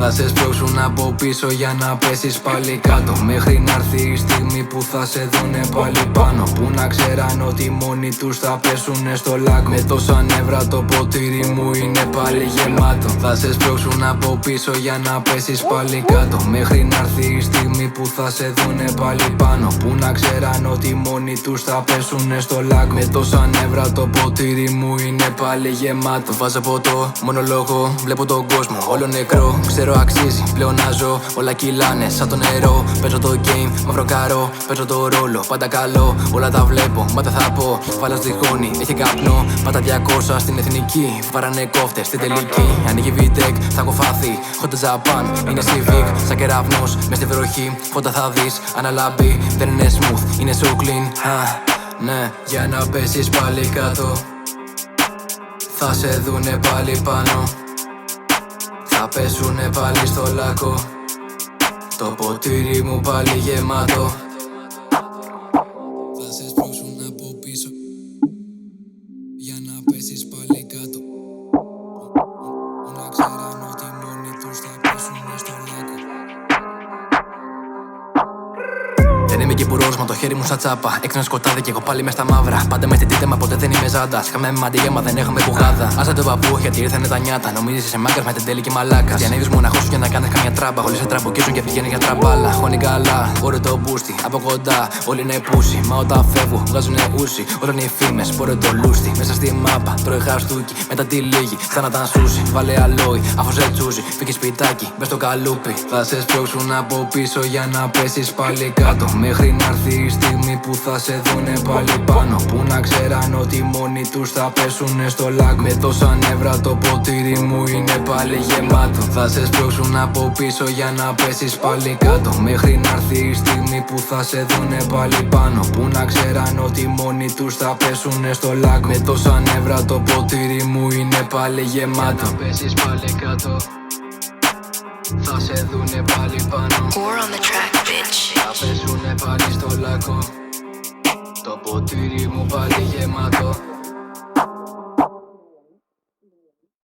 Θα σε σπρώξουν από πίσω για να πέσεις πάλι κάτω, μέχρι να έρθει η στιγμή που θα σε δούνε πάλι πάνω. Που να ξέραν ότι μόνοι τους θα πέσουνε στο λάκκο. Με τόσα νεύρα το ποτήρι μου είναι πάλι γεμάτο. Θα σε σπρώξουν από πίσω για να πέσεις πάλι κάτω, μέχρι να έρθει η στιγμή που θα σε δούνε πάλι πάνω. Που να ξέραν ότι μόνοι τους θα πέσουνε στο λάκκο. Με τόσα νεύρα το ποτήρι μου είναι πάλι γεμάτο. Βάζω ποτό, μονολόγο, βλέπω τον κόσμο όλο νεκρό. Ξέρω αξίζει, πλέον να ζω, όλα κυλάνε σαν το νερό. Παίζω το game, μαύρο καρό, παίζω το ρόλο, πάντα καλό. Όλα τα βλέπω, μα δεν θα πω. Βάλα στη χώνη, έχει καπνό, πάτα 200 στην εθνική. Βάρανε κόφτες στην τελική. Ανοίγει VTEC, θα έχω φάθει. Χόντα Japan, είναι Civic, σαν κεραυνός, μες στη βροχή. Φώτα θα δεις, αναλάμπει, δεν είναι smooth, είναι so clean. Ναι, για να πέσεις πάλι κάτω, θα σε δούνε πάλι πάνω. Θα πέσουνε πάλι στο λάκκο, το ποτήρι μου πάλι γεμάτο. Θα σε σπρώξουν από πίσω για να πέσεις πάλι κάτω. Να ξέραν ότι μόνοι τους θα πέσουνε στο λάκκο. Δεν είμαι κυπουρός, μα το χέρι μου σαν τσάπα. Έξω σκοτάδι και εγώ πάλι μες στα μαύρα. Πάντα με την μα ποτέ δεν είμαι ζάντα. Σκάμε με μαντιγέ, μα δεν έχουμε μπουγάδα. Άσε το παππού, γιατί ήρθανε τα νιάτα. Νομίζεις είσαι μάγκας με την τέλικη μαλάκα. Τι ανοίγεις μοναχός σου για να κάνεις καμιά τράμπα. Όλοι σε τραμποκίζουν και πηγαίνει για τραμπάλα. Χώνει καλά, ώρε το μπούστι. Από κοντά, όλοι είναι πούσι. Μα όταν φεύγω, βγάζουνε ούσι. Όλο είναι οι φήμες, πόρε το λούστι. Μέσα στη μάπα, τρώει χαστούκι. Μετά τη λίγη, σαν να τανσούσει. Βάλε αλόι, αφού σε τσούζει. Φύγει σπιτάκι, μπες στο καλούπι. Θα σε σπρώξουν από πίσω για να πέσεις πάλι κάτω, μέχρι να έρθει η στιγμή που θα σε δούνε πάλι πάνω. Που να ξέραν ότι μόνοι τους θα πέσουνε στο λάκκο. Με τόσα νεύρα το ποτήρι μου είναι πάλι γεμάτο. Θα σε σπρώξουν από πίσω για να πέσεις πάλι κάτω, μέχρι να έρθει η στιγμή που θα σε δούνε πάλι πάνω. Που να ξέραν ότι μόνοι τους θα πέσουνε στο λάκκο. Με τόσα νεύρα το ποτήρι μου είναι πάλι γεμάτο. Να πέσεις πάλι κάτω, θα σε δούνε πάλι πάνω. Θα πέσουνε πάλι στο λάκκο, το ποτήρι μου πάλι γεμάτο.